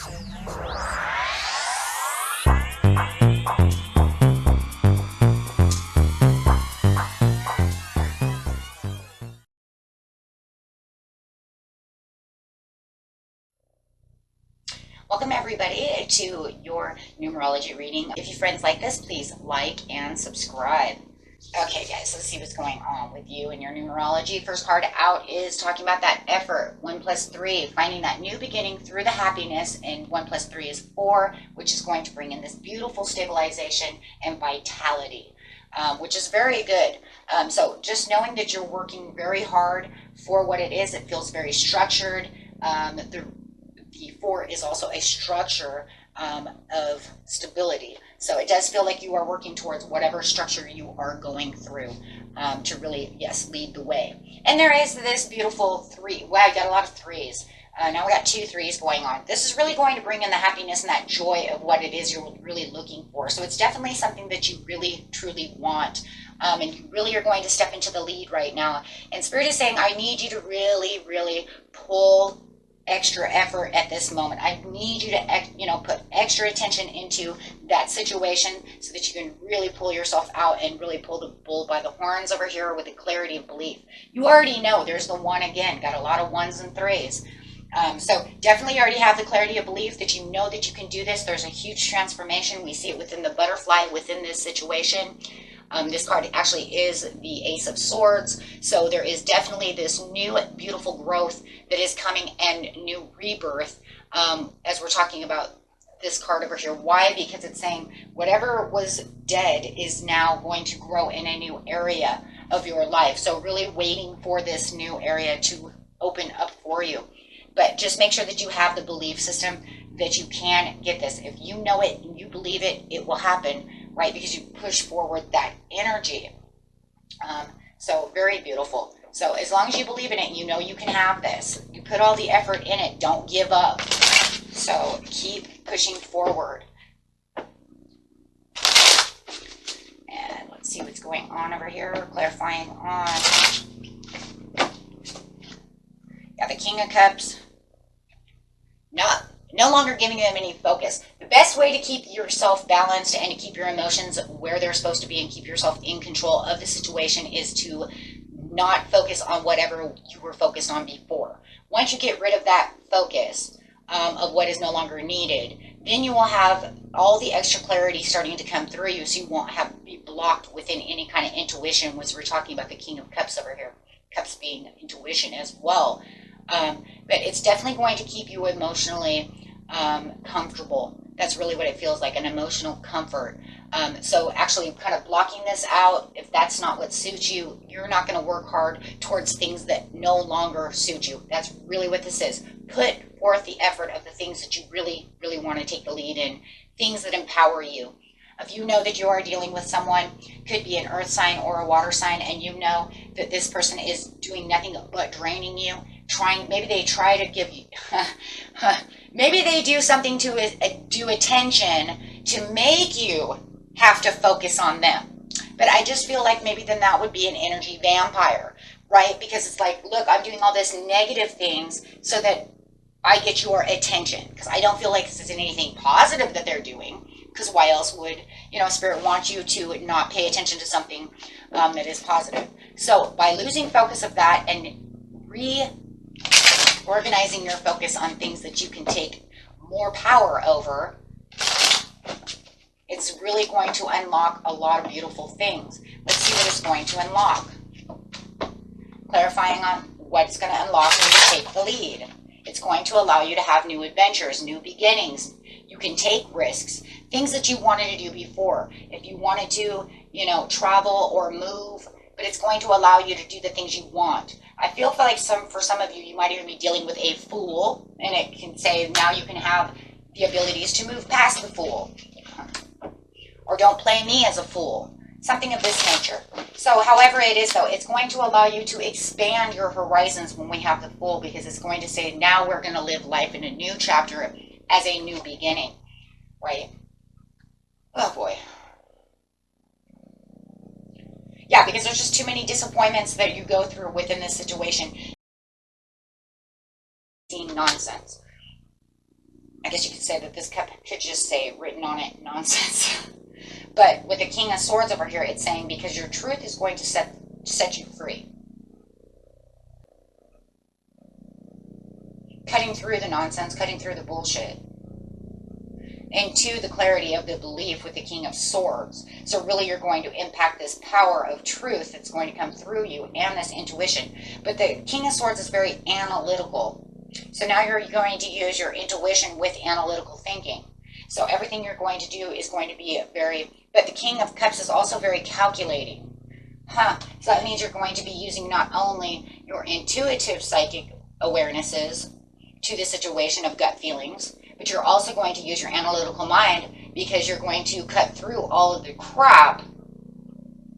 Welcome everybody to your numerology reading. If you friends like this, please like and subscribe. Okay guys, let's see what's going on with you and your numerology. First card out is talking about that effort. 1 plus 3, finding that new beginning through the happiness, and 1 plus 3 is 4, which is going to bring in this beautiful stabilization and vitality, which is very good. So just knowing that you're working very hard for what it is, it feels very structured. The 4 is also a structure of stability. So it does feel like you are working towards whatever structure you are going through to really, yes, lead the way. And there is this beautiful 3. Wow, you got a lot of 3s. Now we got 2 3s going on. This is really going to bring in the happiness and that joy of what it is you're really looking for. So it's definitely something that you really, truly want. And you really are going to step into the lead right now. And Spirit is saying, I need you to really, really pull extra effort at this moment. I need you to, put extra attention into that situation so that you can really pull yourself out and really pull the bull by the horns over here with the clarity of belief. You already know there's the 1 again, got a lot of 1s and 3s. So definitely you already have the clarity of belief that you know that you can do this. There's a huge transformation. We see it within the butterfly within this situation. This card actually is the Ace of Swords. So there is definitely this new beautiful growth that is coming and new rebirth as we're talking about this card over here. Why? Because it's saying whatever was dead is now going to grow in a new area of your life. So really waiting for this new area to open up for you. But just make sure that you have the belief system that you can get this. If you know it and you believe it, it will happen. Right, because you push forward that energy. So very beautiful. So as long as you believe in it, you know you can have this. You put all the effort in it. Don't give up. So keep pushing forward. And let's see what's going on over here. Clarifying on. Yeah, the King of Cups. No longer giving them any focus. The best way to keep yourself balanced and to keep your emotions where they're supposed to be and keep yourself in control of the situation is to not focus on whatever you were focused on before. Once you get rid of that focus of what is no longer needed, then you will have all the extra clarity starting to come through you, so you won't be blocked within any kind of intuition, which we're talking about the King of Cups over here. Cups being intuition as well. But it's definitely going to keep you emotionally comfortable. That's really what it feels like, an emotional comfort. So actually kind of blocking this out, if that's not what suits you, you're not going to work hard towards things that no longer suit you. That's really what this is. Put forth the effort of the things that you really, really want to take the lead in, things that empower you. If you know that you are dealing with someone, could be an earth sign or a water sign, and you know that this person is doing nothing but draining you, maybe they try to give you, maybe they do something to do attention to make you have to focus on them. But I just feel like maybe then that would be an energy vampire, right? Because it's like, look, I'm doing all this negative things so that I get your attention, because I don't feel like this is anything positive that they're doing. Because why else would, Spirit want you to not pay attention to something that is positive? So by losing focus of that and reorganizing your focus on things that you can take more power over, it's really going to unlock a lot of beautiful things. Let's see what it's going to unlock. Clarifying on what it's going to unlock when you take the lead. It's going to allow you to have new adventures, new beginnings. You can take risks, things that you wanted to do before. If you wanted to, travel or move, but it's going to allow you to do the things you want. I feel like for some of you, you might even be dealing with a fool, and it can say now you can have the abilities to move past the fool. Or don't play me as a fool. Something of this nature. So however it is, though, it's going to allow you to expand your horizons when we have the Fool, because it's going to say now we're going to live life in a new chapter as a new beginning, right? Oh, boy. Yeah, because there's just too many disappointments that you go through within this situation. Nonsense. Okay. guess you could say that this cup could just say written on it nonsense. But with the King of Swords over here, it's saying because your truth is going to set you free. Cutting through the nonsense, cutting through the bullshit. And two, the clarity of the belief with the King of Swords. So really you're going to impact this power of truth that's going to come through you and this intuition. But the King of Swords is very analytical. So now you're going to use your intuition with analytical thinking. So everything you're going to do is going to be but the King of Cups is also very calculating. So that means you're going to be using not only your intuitive psychic awarenesses to the situation of gut feelings, but you're also going to use your analytical mind because you're going to cut through all of the crap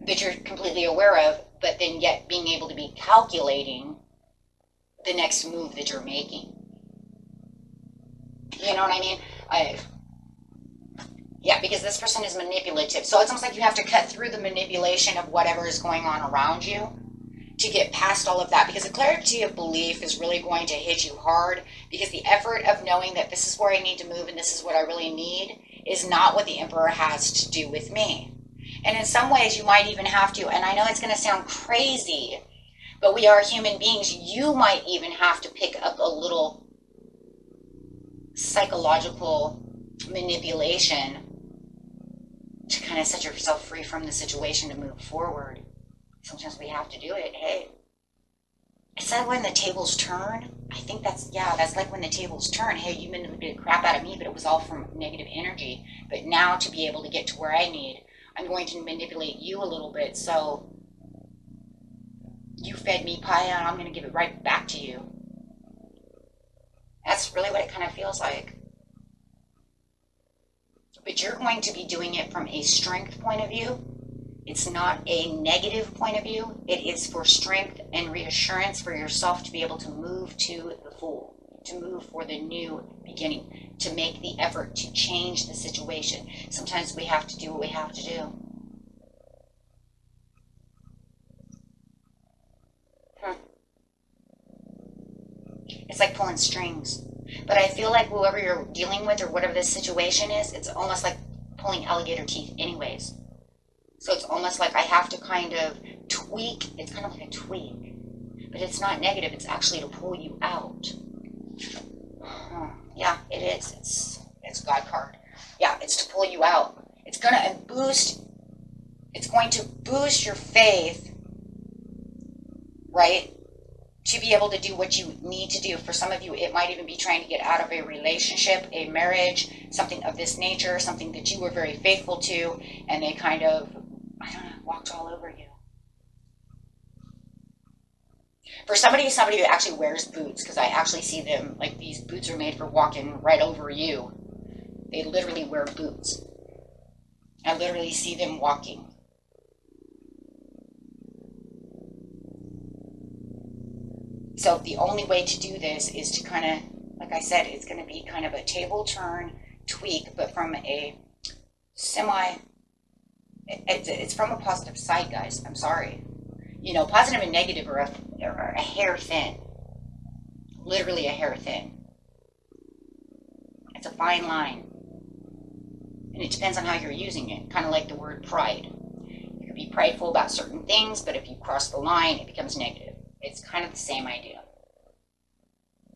that you're completely aware of, but then yet being able to be calculating the next move that you're making. You know what I mean? Yeah, because this person is manipulative. So it's almost like you have to cut through the manipulation of whatever is going on around you to get past all of that, because the clarity of belief is really going to hit you hard, because the effort of knowing that this is where I need to move and this is what I really need is not what the Emperor has to do with me. And in some ways you might even have to, and I know it's going to sound crazy, but we are human beings, you might even have to pick up a little psychological manipulation to kind of set yourself free from the situation to move forward. Sometimes we have to do it. Hey, is that when the tables turn? I think that's like when the tables turn. Hey, you manipulated the crap out of me, but it was all from negative energy. But now to be able to get to where I need, I'm going to manipulate you a little bit. So you fed me pie and I'm going to give it right back to you. That's really what it kind of feels like. But you're going to be doing it from a strength point of view. It's not a negative point of view. It is for strength and reassurance for yourself to be able to move to the full, to move for the new beginning, to make the effort to change the situation. Sometimes we have to do what we have to do. It's like pulling strings. But I feel like whoever you're dealing with or whatever this situation is, it's almost like pulling alligator teeth anyways. So it's almost like I have to kind of tweak. It's kind of like a tweak. But it's not negative. It's actually to pull you out. Yeah, it is. It's God card. Yeah, it's to pull you out. It's going to boost your faith, right? To be able to do what you need to do. For some of you, it might even be trying to get out of a relationship, a marriage, something of this nature, something that you were very faithful to, and they kind of, I don't know, walked all over you. For somebody who actually wears boots, because I actually see them, like these boots are made for walking right over you. They literally wear boots. I literally see them walking. So the only way to do this is to kind of, like I said, it's going to be kind of a table turn tweak, but from a it's from a positive side, guys. I'm sorry. You know, positive and negative are a hair thin. Literally a hair thin. It's a fine line. And it depends on how you're using it. Kind of like the word pride. You could be prideful about certain things, but if you cross the line, it becomes negative. It's kind of the same idea.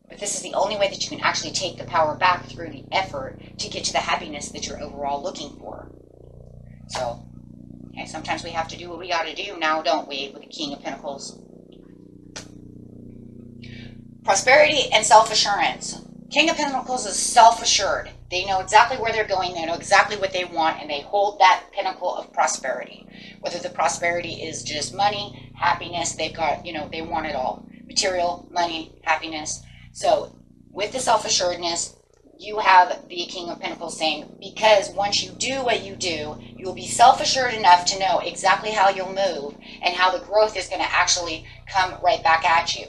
But this is the only way that you can actually take the power back through the effort to get to the happiness that you're overall looking for. So, okay, sometimes we have to do what we got to do now, don't we, with the King of Pentacles. Prosperity and self-assurance. King of Pentacles is self-assured. They know exactly where they're going. They know exactly what they want, and they hold that pinnacle of prosperity. Whether the prosperity is just money, happiness, they've got, you know, they want it all. Material, money, happiness. So with the self-assuredness, you have the King of Pentacles saying, because once you do what you do, you'll be self-assured enough to know exactly how you'll move and how the growth is going to actually come right back at you.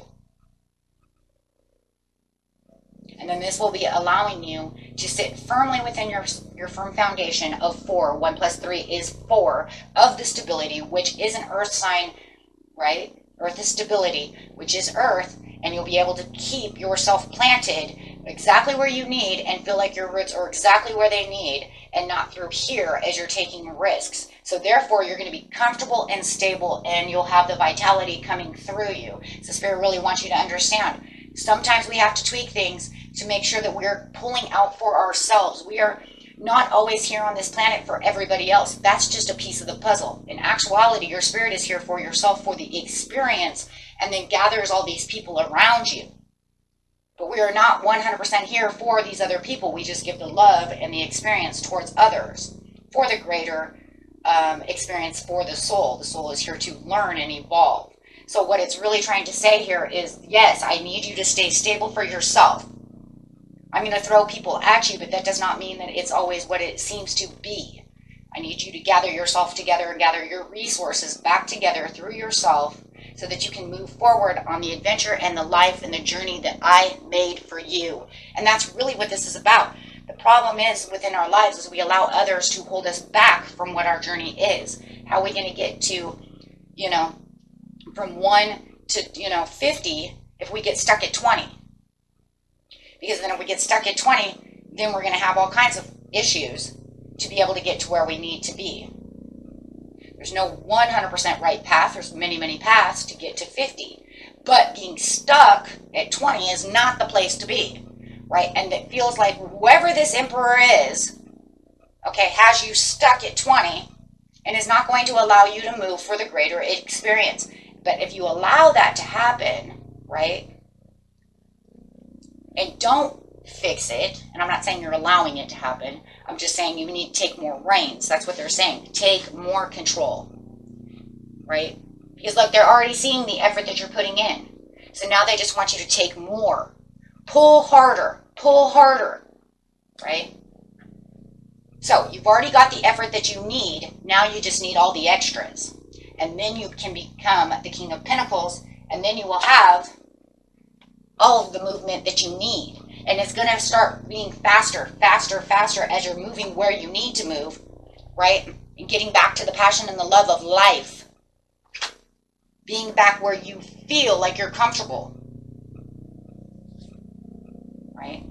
And then this will be allowing you to sit firmly within your firm foundation of 4. 1 plus 3 is 4 of the stability, which is an earth sign, right? Earth is stability, which is earth, and you'll be able to keep yourself planted exactly where you need and feel like your roots are exactly where they need, and not through here as you're taking risks. So therefore, you're going to be comfortable and stable, and you'll have the vitality coming through you. So Spirit really wants you to understand. Sometimes we have to tweak things to make sure that we're pulling out for ourselves. We are not always here on this planet for everybody else. That's just a piece of the puzzle. In actuality, your spirit is here for yourself, for the experience, and then gathers all these people around you. But we are not 100% here for these other people. We just give the love and the experience towards others for the greater experience for the soul. The soul is here to learn and evolve. So what it's really trying to say here is, yes, I need you to stay stable for yourself. I'm going to throw people at you, but that does not mean that it's always what it seems to be. I need you to gather yourself together and gather your resources back together through yourself so that you can move forward on the adventure and the life and the journey that I made for you. And that's really what this is about. The problem is within our lives is we allow others to hold us back from what our journey is. How are we going to get to, from 1 to, 50 if we get stuck at 20? Because then if we get stuck at 20, then we're going to have all kinds of issues to be able to get to where we need to be. There's no 100% right path. There's many, many paths to get to 50. But being stuck at 20 is not the place to be, right? And it feels like whoever this emperor is, has you stuck at 20 and is not going to allow you to move for the greater experience. But if you allow that to happen, right, and don't fix it, and I'm not saying you're allowing it to happen, I'm just saying you need to take more reins. That's what they're saying. Take more control, right? Because look, they're already seeing the effort that you're putting in. So now they just want you to take more. Pull harder, right? So you've already got the effort that you need. Now you just need all the extras. And then you can become the King of Pentacles, and then you will have all of the movement that you need. And it's going to start being faster as you're moving where you need to move, right? And getting back to the passion and the love of life. Being back where you feel like you're comfortable, right?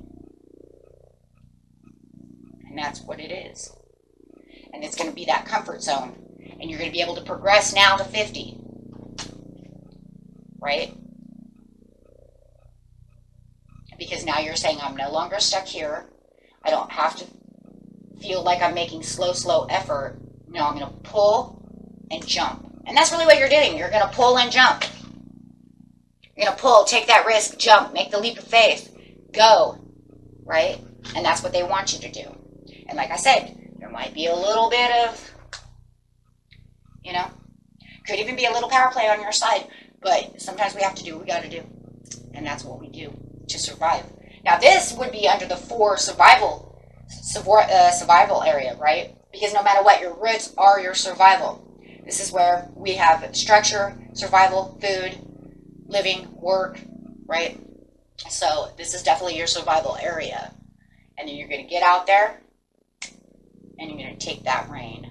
And that's what it is. And it's going to be that comfort zone. And you're going to be able to progress now to 50, right? Because now you're saying, I'm no longer stuck here. I don't have to feel like I'm making slow effort. No, I'm going to pull and jump. And that's really what you're doing. You're going to pull and jump. You're going to pull, take that risk, jump, make the leap of faith, go, right? And that's what they want you to do. And like I said, there might be a little bit of, could even be a little power play on your side. But sometimes we have to do what we got to do. And that's what we do to survive. Now this would be under the 4 survival area, right? Because no matter what, your roots are your survival. This is where we have structure, survival, food, living, work, right? So this is definitely your survival area. And then you're going to get out there and you're going to take that reign.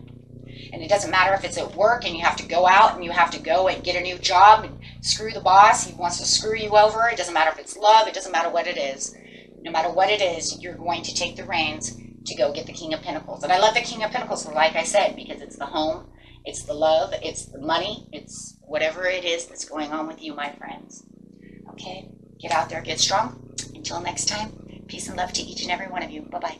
And it doesn't matter if it's at work and you have to go out and you have to go and get a new job and screw the boss. He wants to screw you over. It doesn't matter if it's love. It doesn't matter what it is. No matter what it is, you're going to take the reins to go get the King of Pentacles. And I love the King of Pentacles, like I said, because it's the home, it's the love, it's the money, it's whatever it is that's going on with you, my friends. Okay? Get out there, get strong. Until next time, peace and love to each and every one of you. Bye-bye.